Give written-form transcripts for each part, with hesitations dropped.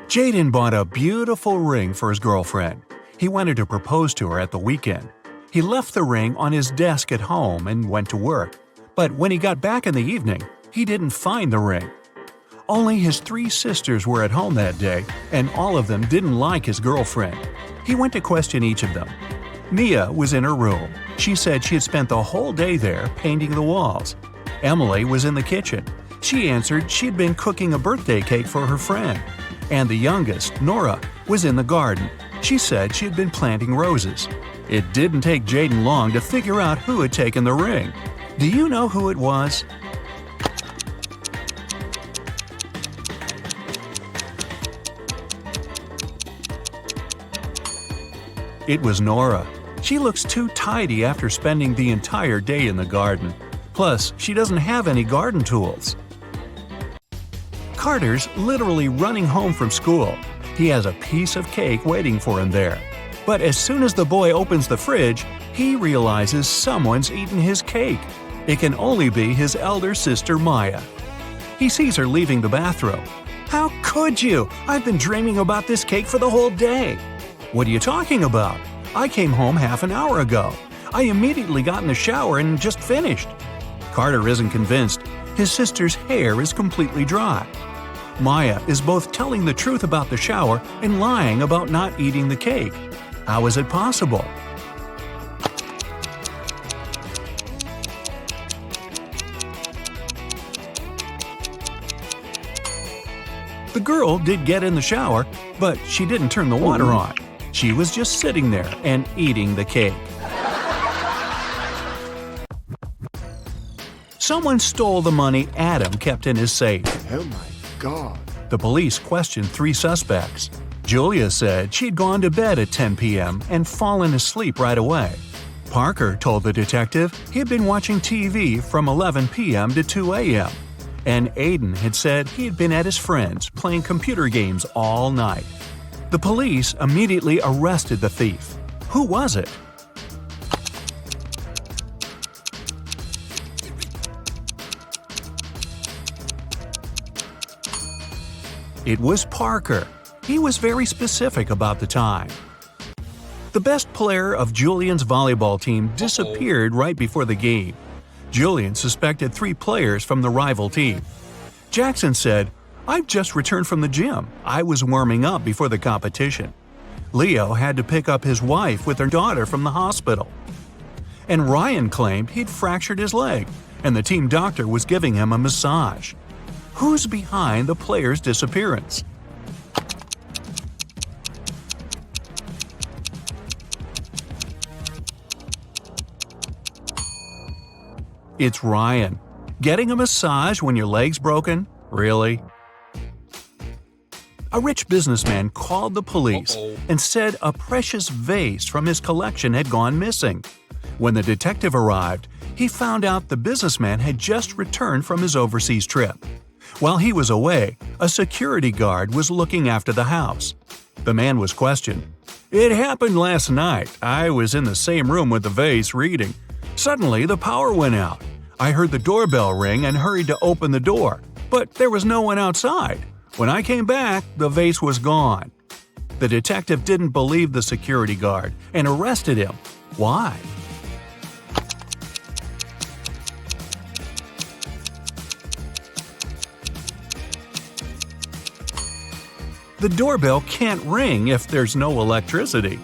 Jaden bought a beautiful ring for his girlfriend. He wanted to propose to her at the weekend. He left the ring on his desk at home and went to work. But when he got back in the evening, he didn't find the ring. Only his 3 sisters were at home that day, and all of them didn't like his girlfriend. He went to question each of them. Mia was in her room. She said she had spent the whole day there painting the walls. Emily was in the kitchen. She answered she'd been cooking a birthday cake for her friend. And the youngest, Nora, was in the garden. She said she had been planting roses. It didn't take Jaden long to figure out who had taken the ring. Do you know who it was? It was Nora. She looks too tidy after spending the entire day in the garden. Plus, she doesn't have any garden tools. Carter's literally running home from school. He has a piece of cake waiting for him there. But as soon as the boy opens the fridge, he realizes someone's eaten his cake. It can only be his elder sister Maya. He sees her leaving the bathroom. "How could you? I've been dreaming about this cake for the whole day." "What are you talking about? I came home half an hour ago. I immediately got in the shower and just finished." Carter isn't convinced. His sister's hair is completely dry. Maya is both telling the truth about the shower and lying about not eating the cake. How is it possible? The girl did get in the shower, but she didn't turn the water on. She was just sitting there and eating the cake. Someone stole the money Adam kept in his safe. Oh my God. The police questioned 3 suspects. Julia said she'd gone to bed at 10 p.m. and fallen asleep right away. Parker told the detective he'd been watching TV from 11 p.m. to 2 a.m. And Aiden had said he'd been at his friend's playing computer games all night. The police immediately arrested the thief. Who was it? It was Parker. He was very specific about the time. The best player of Julian's volleyball team disappeared right before the game. Julian suspected 3 players from the rival team. Jackson said, "I've just returned from the gym. I was warming up before the competition." Leo had to pick up his wife with her daughter from the hospital. And Ryan claimed he'd fractured his leg, and the team doctor was giving him a massage. Who's behind the player's disappearance? It's Ryan. Getting a massage when your leg's broken? Really? A rich businessman called the police and said a precious vase from his collection had gone missing. When the detective arrived, he found out the businessman had just returned from his overseas trip. While he was away, a security guard was looking after the house. The man was questioned. "It happened last night. I was in the same room with the vase reading. Suddenly, the power went out. I heard the doorbell ring and hurried to open the door, but there was no one outside. When I came back, the vase was gone." The detective didn't believe the security guard and arrested him. Why? The doorbell can't ring if there's no electricity.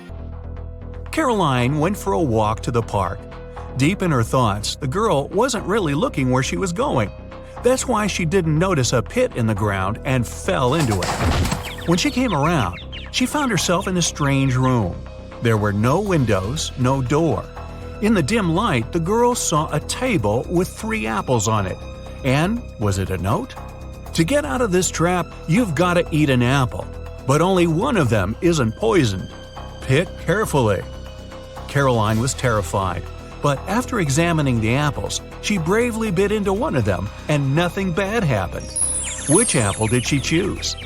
Caroline went for a walk to the park. Deep in her thoughts, the girl wasn't really looking where she was going. That's why she didn't notice a pit in the ground and fell into it. When she came around, she found herself in a strange room. There were no windows, no door. In the dim light, the girl saw a table with 3 apples on it. And was it a note? "To get out of this trap, you've got to eat an apple. But only one of them isn't poisoned. Pick carefully." Caroline was terrified. But after examining the apples, she bravely bit into one of them and nothing bad happened. Which apple did she choose?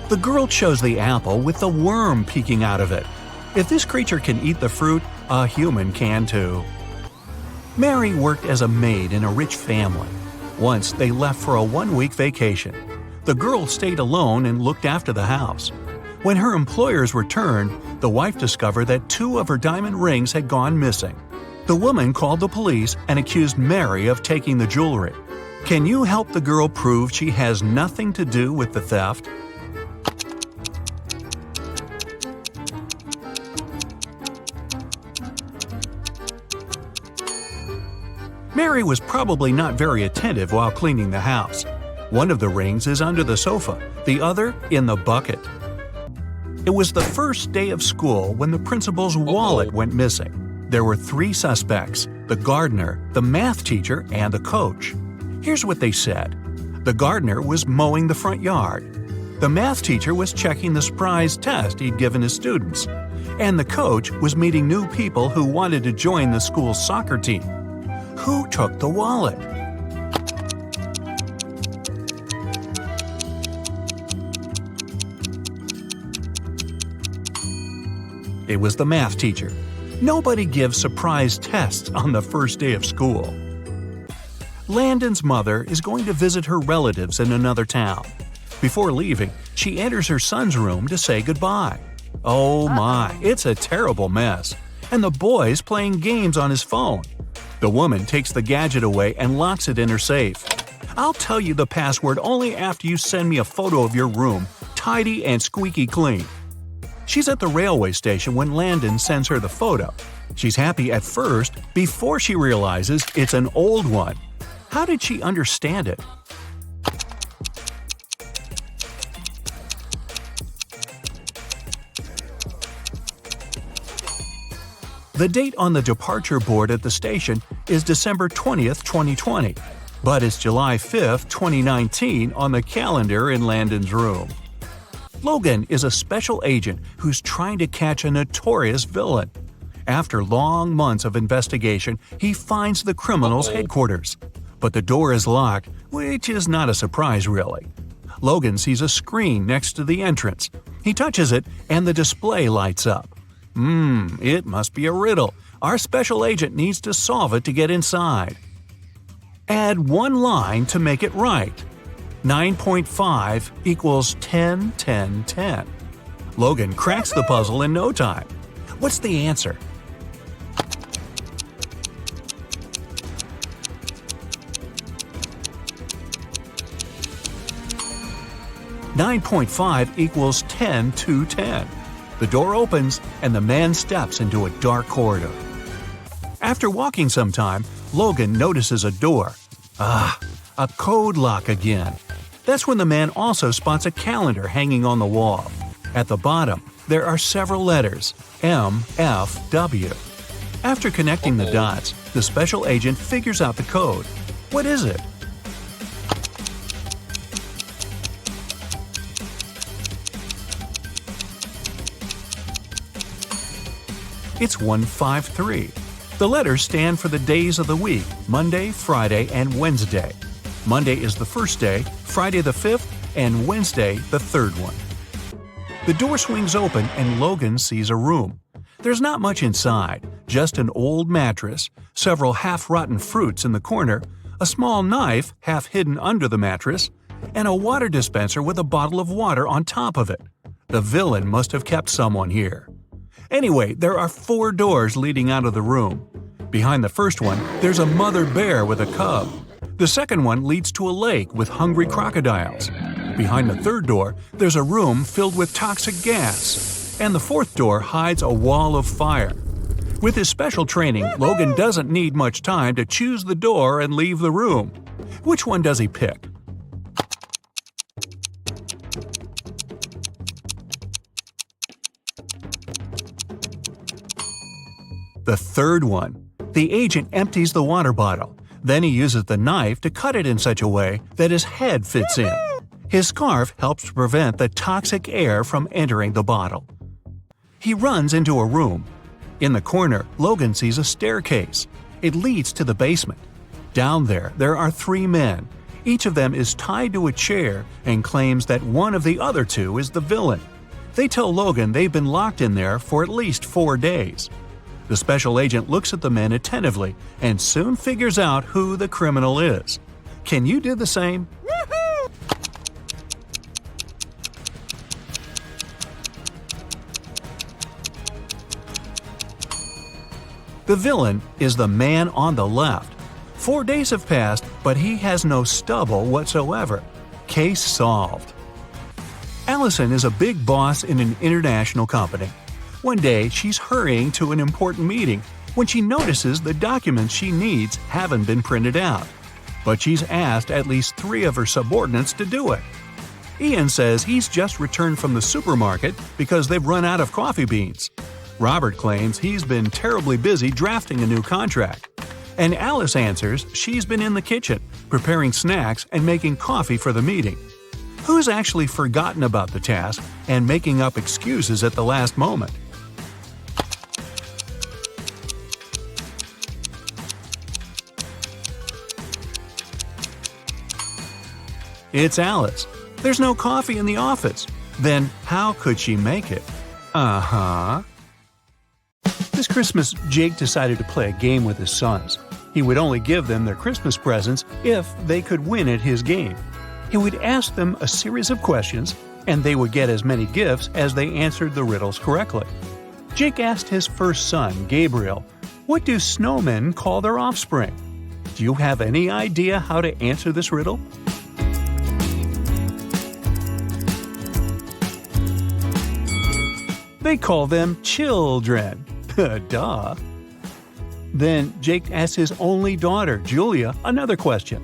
The girl chose the apple with the worm peeking out of it. If this creature can eat the fruit, a human can too. Mary worked as a maid in a rich family. Once they left for a one-week vacation. The girl stayed alone and looked after the house. When her employers returned, the wife discovered that 2 of her diamond rings had gone missing. The woman called the police and accused Mary of taking the jewelry. Can you help the girl prove she has nothing to do with the theft? Mary was probably not very attentive while cleaning the house. One of the rings is under the sofa, the other in the bucket. It was the first day of school when the principal's wallet went missing. There were 3 suspects: the gardener, the math teacher, and the coach. Here's what they said. The gardener was mowing the front yard. The math teacher was checking the surprise test he'd given his students. And the coach was meeting new people who wanted to join the school's soccer team. Who took the wallet? It was the math teacher. Nobody gives surprise tests on the first day of school. Landon's mother is going to visit her relatives in another town. Before leaving, she enters her son's room to say goodbye. Oh my, it's a terrible mess. And the boy's playing games on his phone. The woman takes the gadget away and locks it in her safe. I'll tell you the password only after you send me a photo of your room, tidy and squeaky clean. She's at the railway station when Landon sends her the photo. She's happy at first before she realizes it's an old one. How did she understand it? The date on the departure board at the station is December 20th, 2020, but it's July 5th, 2019 on the calendar in Landon's room. Logan is a special agent who's trying to catch a notorious villain. After long months of investigation, he finds the criminal's headquarters. But the door is locked, which is not a surprise really. Logan sees a screen next to the entrance. He touches it and the display lights up. It must be a riddle. Our special agent needs to solve it to get inside. Add 1 line to make it right. 9.5 equals 10, 10, 10. Logan cracks the puzzle in no time. What's the answer? "9.5 equals 10 to 10. The door opens and the man steps into a dark corridor. After walking some time, Logan notices a door. A code lock again. That's when the man also spots a calendar hanging on the wall. At the bottom, there are several letters, M, F, W. After connecting the dots, the special agent figures out the code. What is it? It's 153. The letters stand for the days of the week, Monday, Friday, and Wednesday. Monday is the first day, Friday the 5th, and Wednesday the 3rd one. The door swings open and Logan sees a room. There's not much inside, just an old mattress, several half-rotten fruits in the corner, a small knife half hidden under the mattress, and a water dispenser with a bottle of water on top of it. The villain must have kept someone here. Anyway, there are 4 doors leading out of the room. Behind the first one, there's a mother bear with a cub. The second one leads to a lake with hungry crocodiles. Behind the third door, there's a room filled with toxic gas. And the fourth door hides a wall of fire. With his special training, Logan doesn't need much time to choose the door and leave the room. Which one does he pick? The third one. The agent empties the water bottle. Then he uses the knife to cut it in such a way that his head fits in. His scarf helps to prevent the toxic air from entering the bottle. He runs into a room. In the corner, Logan sees a staircase. It leads to the basement. Down there are 3 men. Each of them is tied to a chair and claims that one of the other 2 is the villain. They tell Logan they've been locked in there for at least 4 days. The special agent looks at the men attentively and soon figures out who the criminal is. Can you do the same? The villain is the man on the left. 4 days have passed, but he has no stubble whatsoever. Case solved. Allison is a big boss in an international company. One day, she's hurrying to an important meeting when she notices the documents she needs haven't been printed out. But she's asked at least 3 of her subordinates to do it. Ian says he's just returned from the supermarket because they've run out of coffee beans. Robert claims he's been terribly busy drafting a new contract. And Alice answers she's been in the kitchen, preparing snacks and making coffee for the meeting. Who's actually forgotten about the task and making up excuses at the last moment? It's Alice. There's no coffee in the office. Then how could she make it? This Christmas, Jake decided to play a game with his sons. He would only give them their Christmas presents if they could win at his game. He would ask them a series of questions, and they would get as many gifts as they answered the riddles correctly. Jake asked his first son, Gabriel, "What do snowmen call their offspring?" Do you have any idea how to answer this riddle? They call them children. Duh. Then Jake asked his only daughter, Julia, another question.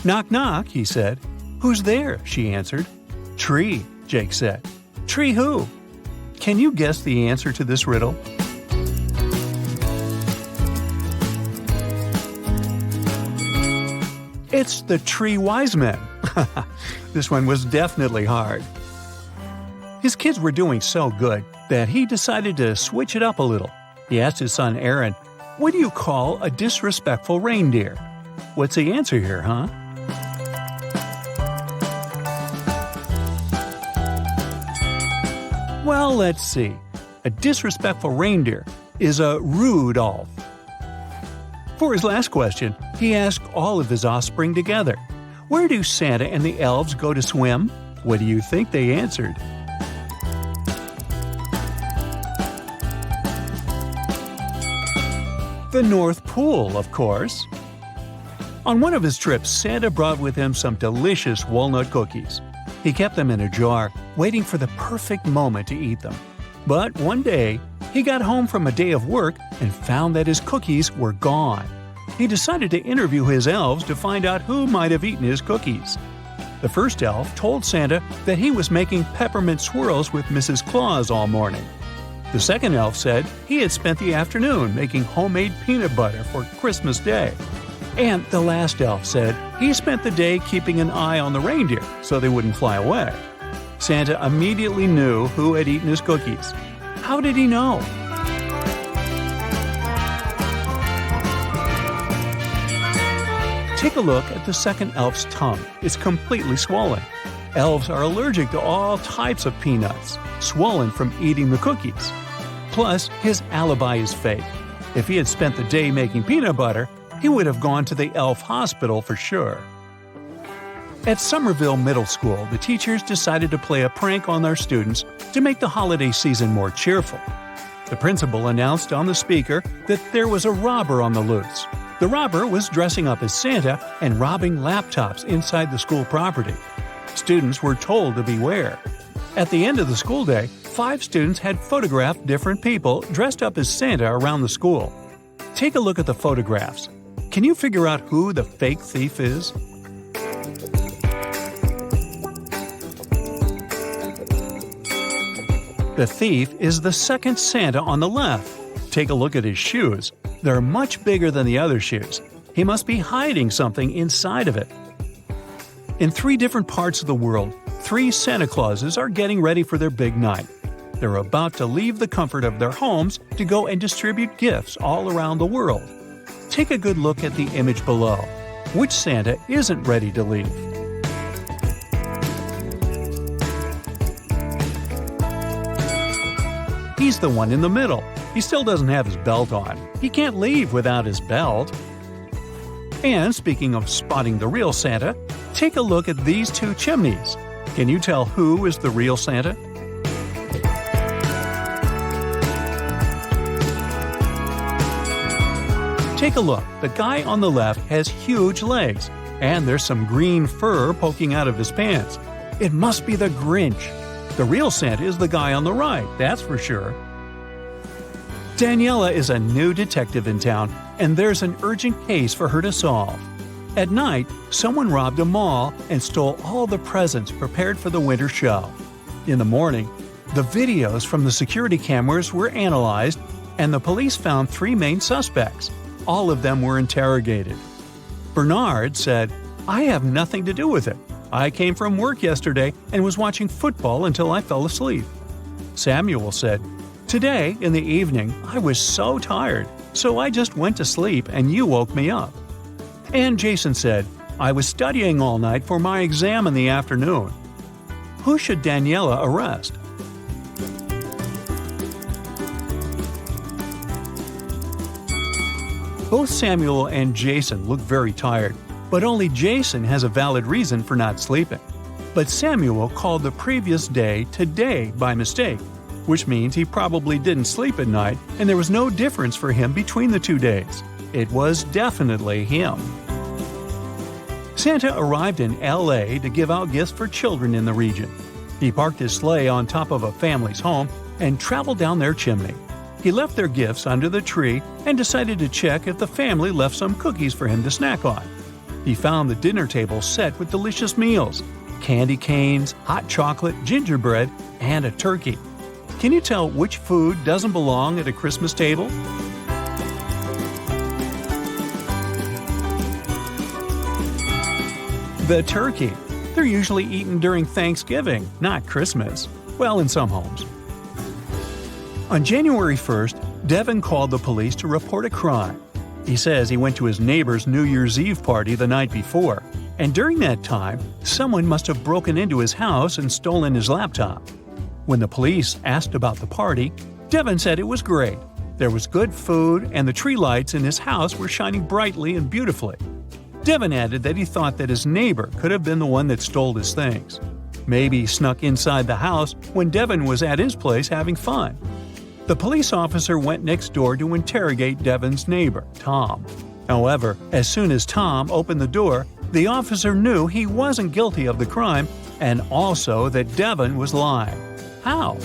"Knock knock," he said. "Who's there?" she answered. "Tree," Jake said. "Tree who?" Can you guess the answer to this riddle? It's the Three Wise Men. This one was definitely hard. His kids were doing so good that he decided to switch it up a little. He asked his son Aaron, "What do you call a disrespectful reindeer?" What's the answer here, huh? Well, let's see. A disrespectful reindeer is a Rudolph. For his last question, he asked all of his offspring together, "Where do Santa and the elves go to swim?" What do you think they answered? The North Pole, of course. On one of his trips, Santa brought with him some delicious walnut cookies. He kept them in a jar, waiting for the perfect moment to eat them. But one day, he got home from a day of work and found that his cookies were gone. He decided to interview his elves to find out who might have eaten his cookies. The first elf told Santa that he was making peppermint swirls with Mrs. Claus all morning. The second elf said he had spent the afternoon making homemade peanut butter for Christmas Day. And the last elf said he spent the day keeping an eye on the reindeer so they wouldn't fly away. Santa immediately knew who had eaten his cookies. How did he know? Take a look at the second elf's tongue. It's completely swollen. Elves are allergic to all types of peanuts, swollen from eating the cookies. Plus, his alibi is fake. If he had spent the day making peanut butter, he would have gone to the elf hospital for sure. At Somerville Middle School, the teachers decided to play a prank on their students to make the holiday season more cheerful. The principal announced on the speaker that there was a robber on the loose. The robber was dressing up as Santa and robbing laptops inside the school property. Students were told to beware. At the end of the school day, 5 students had photographed different people dressed up as Santa around the school. Take a look at the photographs. Can you figure out who the fake thief is? The thief is the second Santa on the left. Take a look at his shoes. They're much bigger than the other shoes. He must be hiding something inside of it. In 3 different parts of the world, 3 Santa Clauses are getting ready for their big night. They're about to leave the comfort of their homes to go and distribute gifts all around the world. Take a good look at the image below. Which Santa isn't ready to leave? He's the one in the middle. He still doesn't have his belt on. He can't leave without his belt. And speaking of spotting the real Santa, take a look at these two chimneys. Can you tell who is the real Santa? Take a look. The guy on the left has huge legs, and there's some green fur poking out of his pants. It must be the Grinch. The real Santa is the guy on the right, that's for sure. Daniela is a new detective in town, and there's an urgent case for her to solve. At night, someone robbed a mall and stole all the presents prepared for the winter show. In the morning, the videos from the security cameras were analyzed, and the police found 3 main suspects. All of them were interrogated. Bernard said, "I have nothing to do with it. I came from work yesterday and was watching football until I fell asleep." Samuel said, "Today, in the evening, I was so tired, so I just went to sleep and you woke me up." And Jason said, "I was studying all night for my exam in the afternoon." Who should Daniela arrest? Both Samuel and Jason look very tired, but only Jason has a valid reason for not sleeping. But Samuel called the previous day today by mistake, which means he probably didn't sleep at night and there was no difference for him between the 2 days. It was definitely him. Santa arrived in LA to give out gifts for children in the region. He parked his sleigh on top of a family's home and traveled down their chimney. He left their gifts under the tree and decided to check if the family left some cookies for him to snack on. He found the dinner table set with delicious meals: candy canes, hot chocolate, gingerbread, and a turkey. Can you tell which food doesn't belong at a Christmas table? The turkey. They're usually eaten during Thanksgiving, not Christmas. Well, in some homes. On January 1st, Devin called the police to report a crime. He says he went to his neighbor's New Year's Eve party the night before, and during that time, someone must have broken into his house and stolen his laptop. When the police asked about the party, Devin said it was great. There was good food, and the tree lights in his house were shining brightly and beautifully. Devin added that he thought that his neighbor could have been the one that stole his things. Maybe he snuck inside the house when Devin was at his place having fun. The police officer went next door to interrogate Devin's neighbor, Tom. However, as soon as Tom opened the door, the officer knew he wasn't guilty of the crime and also that Devin was lying. How?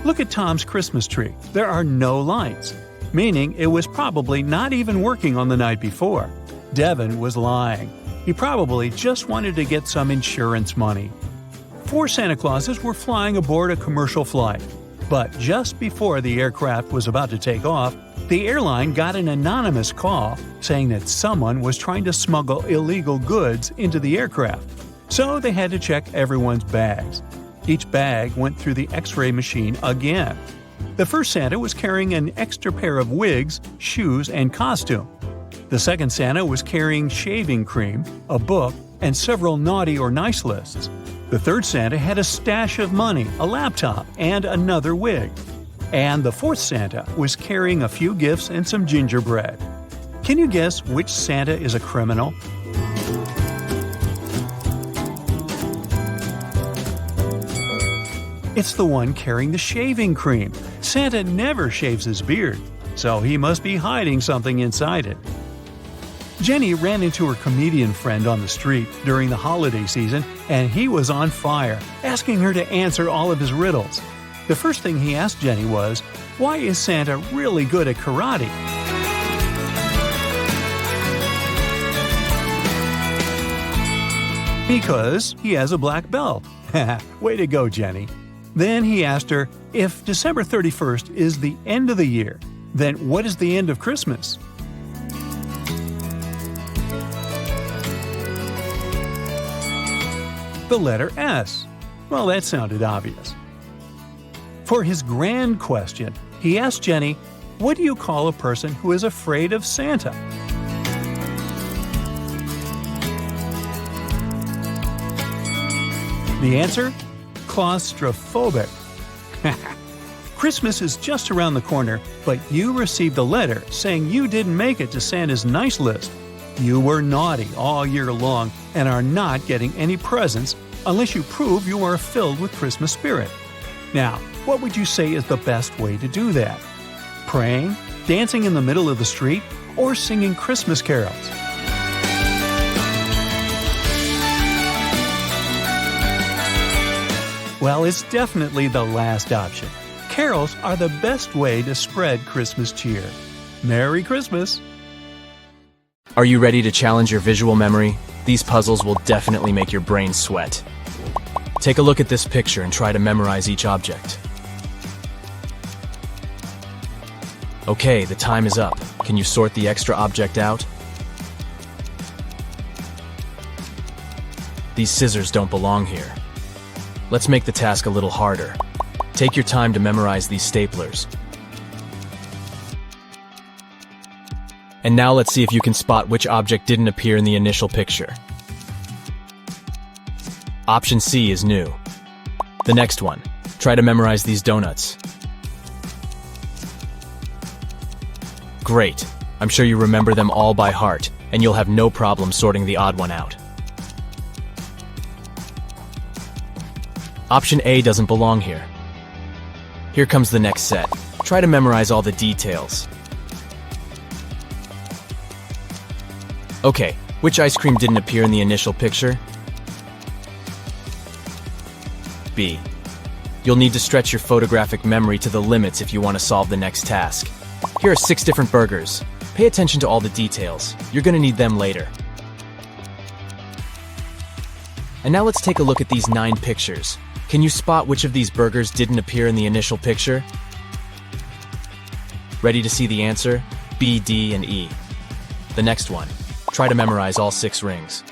Look at Tom's Christmas tree. There are no lights, meaning it was probably not even working on the night before. Devin was lying. He probably just wanted to get some insurance money. 4 Santa Clauses were flying aboard a commercial flight. But just before the aircraft was about to take off, the airline got an anonymous call saying that someone was trying to smuggle illegal goods into the aircraft. So they had to check everyone's bags. Each bag went through the X-ray machine again. The first Santa was carrying an extra pair of wigs, shoes, and costume. The second Santa was carrying shaving cream, a book, and several naughty or nice lists. The third Santa had a stash of money, a laptop, and another wig. And the fourth Santa was carrying a few gifts and some gingerbread. Can you guess which Santa is a criminal? It's the one carrying the shaving cream. Santa never shaves his beard, so he must be hiding something inside it. Jenny ran into her comedian friend on the street during the holiday season, and he was on fire, asking her to answer all of his riddles. The first thing he asked Jenny was, "Why is Santa really good at karate?" Because he has a black belt. Way to go, Jenny. Then he asked her, if December 31st is the end of the year, then what is the end of Christmas? The letter S. Well, that sounded obvious. For his grand question, he asked Jenny, what do you call a person who is afraid of Santa? The answer? Claustrophobic. Christmas is just around the corner, but you received a letter saying you didn't make it to Santa's nice list. You were naughty all year long and are not getting any presents unless you prove you are filled with Christmas spirit. Now, what would you say is the best way to do that? Praying, dancing in the middle of the street, or singing Christmas carols? Well, it's definitely the last option. Carols are the best way to spread Christmas cheer. Merry Christmas! Are you ready to challenge your visual memory? These puzzles will definitely make your brain sweat. Take a look at this picture and try to memorize each object. Okay, the time is up. Can you sort the extra object out? These scissors don't belong here. Let's make the task a little harder. Take your time to memorize these staplers. And now let's see if you can spot which object didn't appear in the initial picture. Option C is new. The next one. Try to memorize these donuts. Great. I'm sure you remember them all by heart, and you'll have no problem sorting the odd one out. Option A doesn't belong here. Here comes the next set. Try to memorize all the details. Okay, which ice cream didn't appear in the initial picture? B. You'll need to stretch your photographic memory to the limits if you want to solve the next task. Here are 6 different burgers. Pay attention to all the details. You're going to need them later. And now let's take a look at these 9 pictures. Can you spot which of these burgers didn't appear in the initial picture? Ready to see the answer? B, D, and E. The next one. Try to memorize all 6 rings.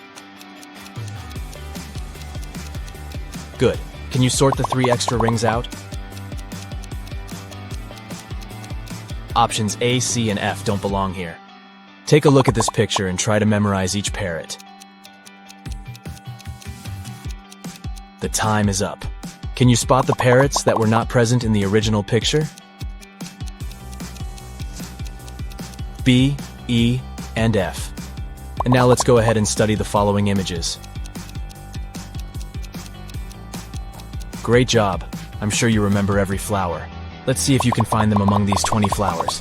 Good. Can you sort the 3 extra rings out? Options A, C, and F don't belong here. Take a look at this picture and try to memorize each parrot. The time is up. Can you spot the parrots that were not present in the original picture? B, E, and F. And now let's go ahead and study the following images. Great job. I'm sure you remember every flower. Let's see if you can find them among these 20 flowers.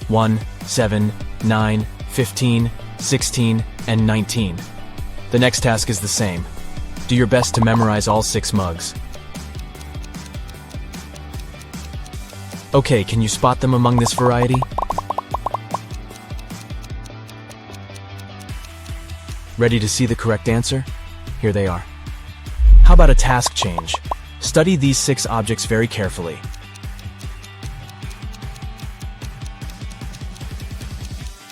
1, 7, 9, 15, 16, and 19. The next task is the same. Do your best to memorize all 6 mugs. Okay, can you spot them among this variety? Ready to see the correct answer? Here they are. How about a task change? Study these 6 objects very carefully.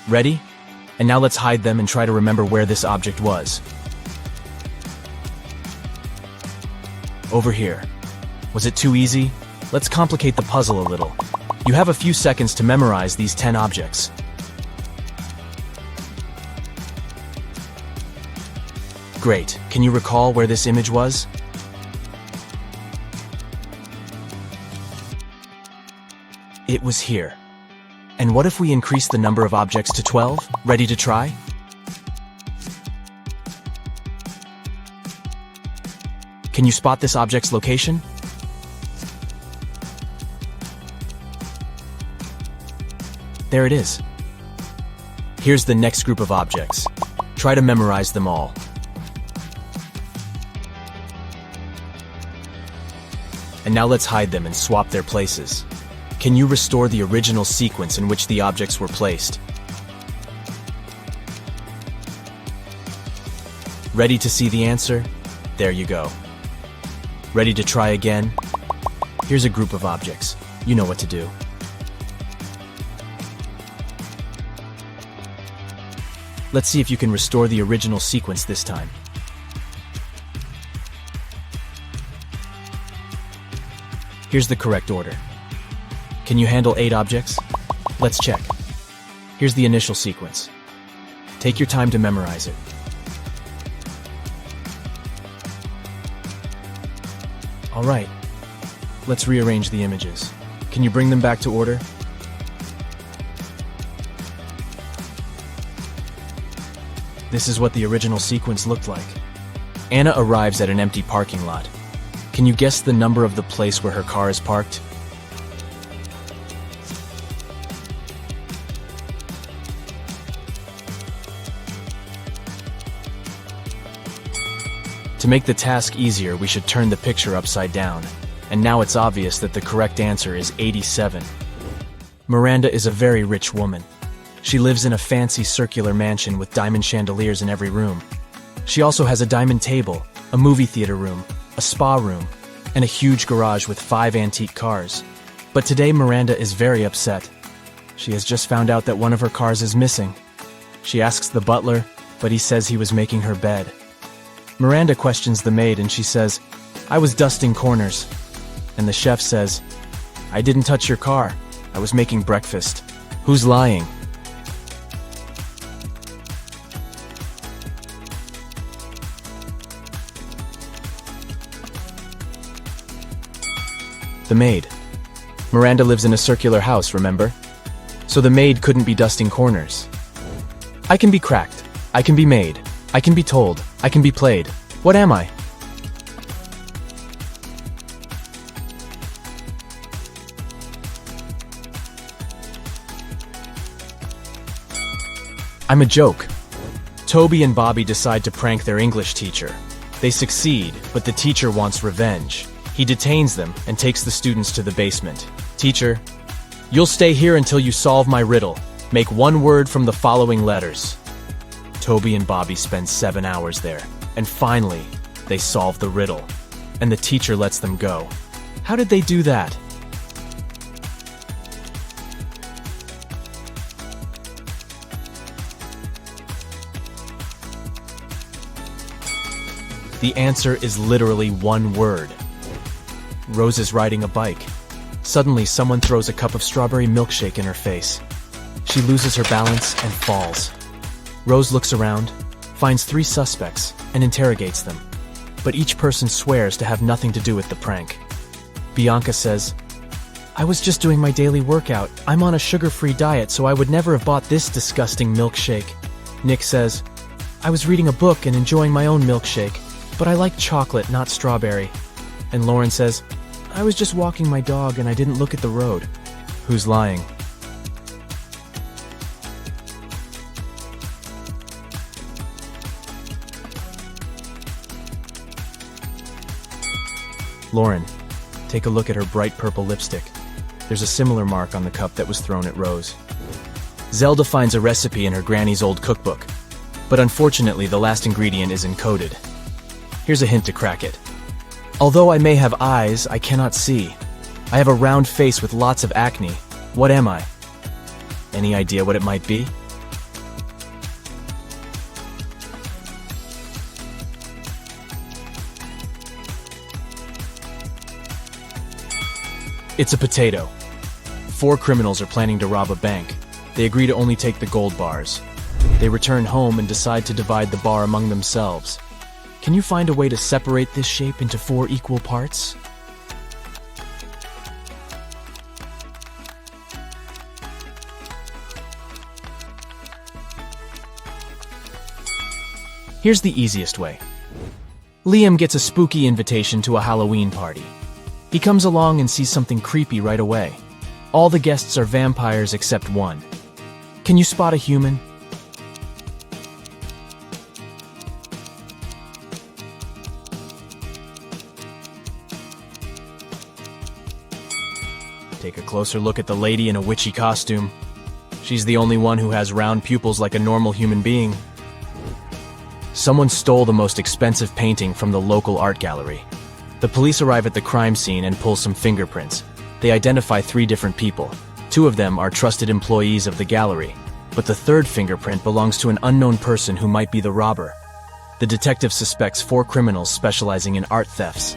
Ready? And now let's hide them and try to remember where this object was. Over here. Was it too easy? Let's complicate the puzzle a little. You have a few seconds to memorize these 10 objects. Great. Can you recall where this image was? It was here. And what if we increase the number of objects to 12? Ready to try? Can you spot this object's location? There it is. Here's the next group of objects. Try to memorize them all. And now let's hide them and swap their places. Can you restore the original sequence in which the objects were placed? Ready to see the answer? There you go. Ready to try again? Here's a group of objects. You know what to do. Let's see if you can restore the original sequence this time. Here's the correct order. Can you handle 8 objects? Let's check. Here's the initial sequence. Take your time to memorize it. All right, let's rearrange the images. Can you bring them back to order? This is what the original sequence looked like. Anna arrives at an empty parking lot. Can you guess the number of the place where her car is parked? To make the task easier, we should turn the picture upside down. And now it's obvious that the correct answer is 87. Miranda is a very rich woman. She lives in a fancy circular mansion with diamond chandeliers in every room. She also has a diamond table, a movie theater room, a spa room, and a huge garage with 5 antique cars. But today Miranda is very upset. She has just found out that one of her cars is missing. She asks the butler, but he says he was making her bed. Miranda questions the maid and she says, "I was dusting corners." And the chef says, "I didn't touch your car. I was making breakfast." Who's lying? The maid. Miranda lives in a circular house, remember? So the maid couldn't be dusting corners. I can be cracked. I can be made. I can be told. I can be played. What am I? I'm a joke. Toby and Bobby decide to prank their English teacher. They succeed, but the teacher wants revenge. He detains them and takes the students to the basement. Teacher, you'll stay here until you solve my riddle. Make one word from the following letters. Toby and Bobby spend 7 hours there, and finally, they solve the riddle. And the teacher lets them go. How did they do that? The answer is literally one word. Rose is riding a bike. Suddenly, someone throws a cup of strawberry milkshake in her face. She loses her balance and falls. Rose looks around, finds 3 suspects, and interrogates them. But each person swears to have nothing to do with the prank. Bianca says, "I was just doing my daily workout. I'm on a sugar-free diet, so I would never have bought this disgusting milkshake." Nick says, "I was reading a book and enjoying my own milkshake, but I like chocolate, not strawberry." And Lauren says, "I was just walking my dog and I didn't look at the road." Who's lying? Lauren, take a look at her bright purple lipstick. There's a similar mark on the cup that was thrown at Rose. Zelda finds a recipe in her granny's old cookbook, but unfortunately the last ingredient is encoded. Here's a hint to crack it. Although I may have eyes, I cannot see. I have a round face with lots of acne. What am I? Any idea what it might be? It's a potato. 4 criminals are planning to rob a bank. They agree to only take the gold bars. They return home and decide to divide the bar among themselves. Can you find a way to separate this shape into 4 equal parts? Here's the easiest way. Liam gets a spooky invitation to a Halloween party. He comes along and sees something creepy right away. All the guests are vampires except one. Can you spot a human? Take a closer look at the lady in a witchy costume. She's the only one who has round pupils like a normal human being. Someone stole the most expensive painting from the local art gallery. The police arrive at the crime scene and pull some fingerprints. They identify 3 different people. 2 of them are trusted employees of the gallery, but the 3rd fingerprint belongs to an unknown person who might be the robber. The detective suspects 4 criminals specializing in art thefts.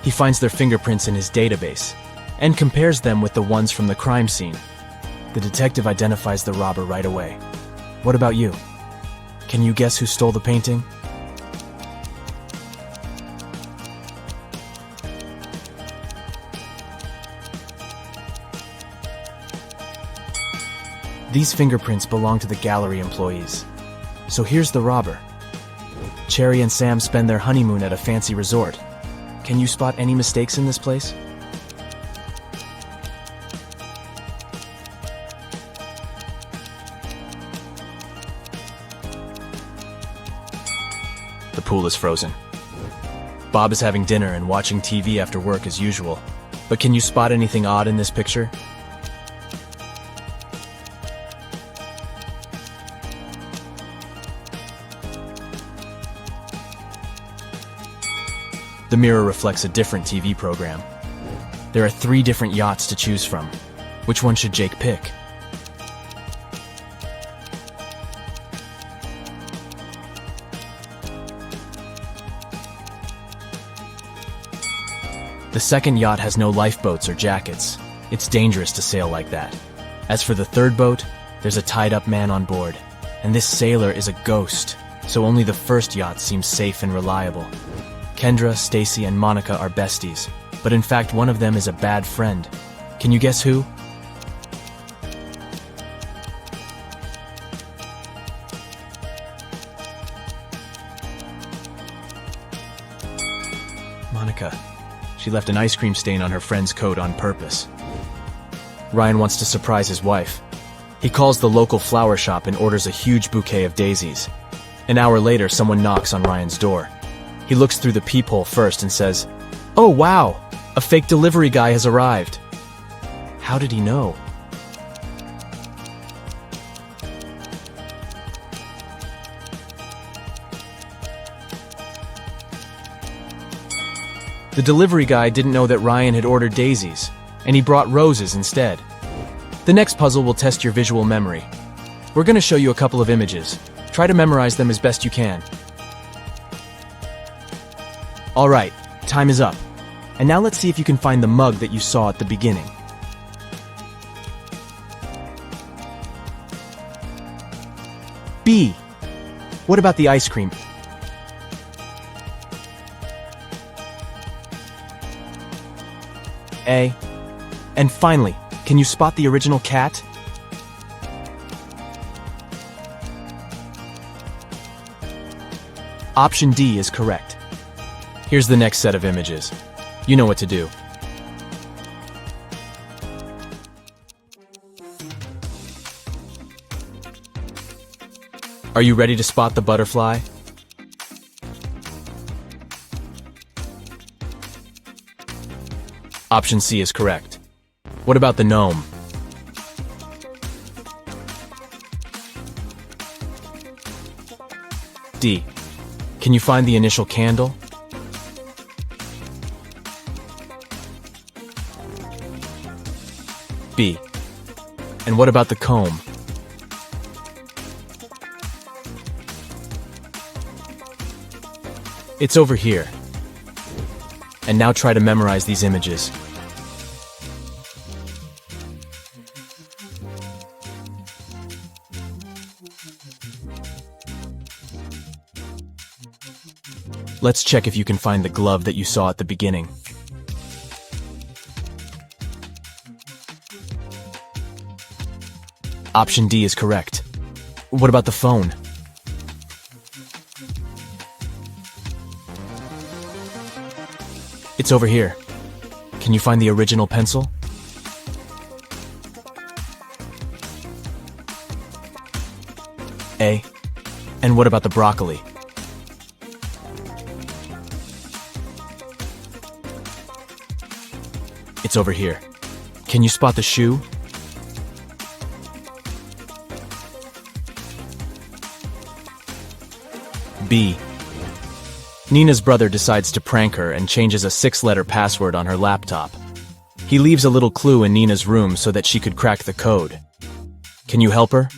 He finds their fingerprints in his database and compares them with the ones from the crime scene. The detective identifies the robber right away. What about you? Can you guess who stole the painting? These fingerprints belong to the gallery employees. So here's the robber. Cherry and Sam spend their honeymoon at a fancy resort. Can you spot any mistakes in this place? The pool is frozen. Bob is having dinner and watching TV after work as usual. But can you spot anything odd in this picture? The mirror reflects a different TV program. There are 3 different yachts to choose from. Which one should Jake pick? The second yacht has no lifeboats or jackets. It's dangerous to sail like that. As for the third boat, there's a tied-up man on board. And this sailor is a ghost, so only the first yacht seems safe and reliable. Kendra, Stacy, and Monica are besties, but in fact one of them is a bad friend. Can you guess who? Monica. She left an ice cream stain on her friend's coat on purpose. Ryan wants to surprise his wife. He calls the local flower shop and orders a huge bouquet of daisies. An hour later, someone knocks on Ryan's door. He looks through the peephole first and says, "Oh wow, a fake delivery guy has arrived." How did he know? The delivery guy didn't know that Ryan had ordered daisies, and he brought roses instead. The next puzzle will test your visual memory. We're going to show you a couple of images. Try to memorize them as best you can. All right, time is up. And now let's see if you can find the mug that you saw at the beginning. B. What about the ice cream? A. And finally, can you spot the original cat? Option D is correct. Here's the next set of images. You know what to do. Are you ready to spot the butterfly? Option C is correct. What about the gnome? D. Can you find the initial candle? B. And what about the comb? It's over here. And now try to memorize these images. Let's check if you can find the glove that you saw at the beginning. Option D is correct. What about the phone? It's over here. Can you find the original pencil? A. And what about the broccoli? It's over here. Can you spot the shoe? B. Nina's brother decides to prank her and changes a 6-letter password on her laptop. He leaves a little clue in Nina's room so that she could crack the code. Can you help her?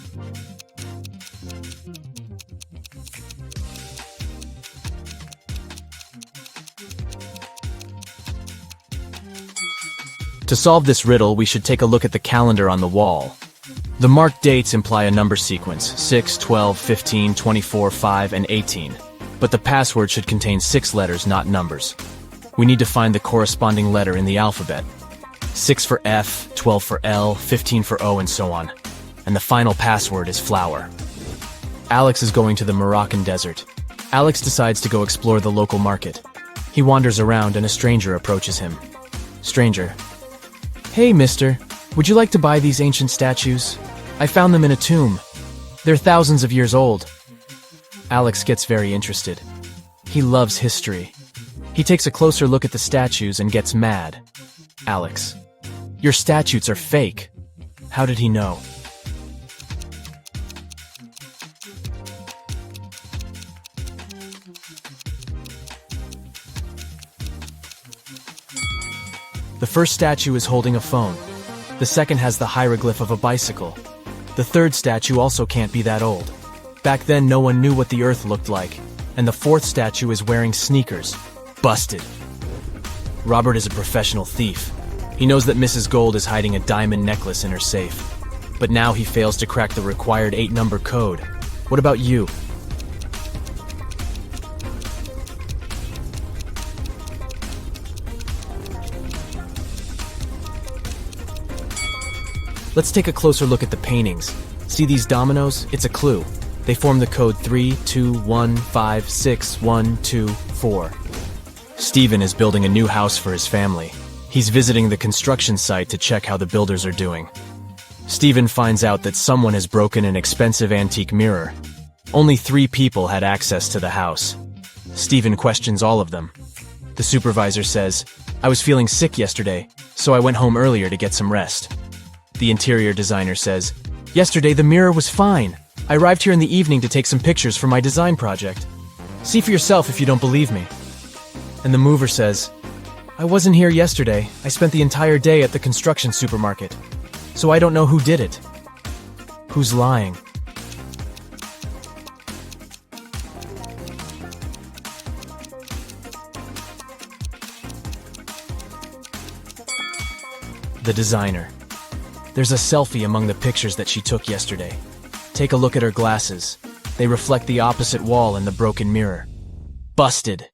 To solve this riddle, we should take a look at the calendar on the wall. The marked dates imply a number sequence, 6, 12, 15, 24, 5, and 18. But the password should contain 6 letters, not numbers. We need to find the corresponding letter in the alphabet. 6 for F, 12 for L, 15 for O, and so on. and the final password is flower. Alex is going to the Moroccan desert. Alex decides to go explore the local market. He wanders around and a stranger approaches him. Stranger: "Hey, mister, would you like to buy these ancient statues? I found them in a tomb. They're thousands of years old." Alex gets very interested. He loves history. He takes a closer look at the statues and gets mad. Alex: "Your statues are fake." How did he know? The first statue is holding a phone. The second has the hieroglyph of a bicycle. The third statue also can't be that old. Back then, no one knew what the Earth looked like. And the fourth statue is wearing sneakers. Busted. Robert is a professional thief. He knows that Mrs. Gold is hiding a diamond necklace in her safe. But now he fails to crack the required 8-number code. What about you? Let's take a closer look at the paintings. See these dominoes? It's a clue. They form the code 3, 2, 1, 5, 6, 1, 2, 4. Stephen is building a new house for his family. He's visiting the construction site to check how the builders are doing. Stephen finds out that someone has broken an expensive antique mirror. Only 3 people had access to the house. Stephen questions all of them. The supervisor says, "I was feeling sick yesterday, so I went home earlier to get some rest." The interior designer says, "Yesterday the mirror was fine. I arrived here in the evening to take some pictures for my design project. See for yourself if you don't believe me." And the mover says, "I wasn't here yesterday. I spent the entire day at the construction supermarket. So I don't know who did it." Who's lying? The designer. There's a selfie among the pictures that she took yesterday. Take a look at her glasses. They reflect the opposite wall in the broken mirror. Busted.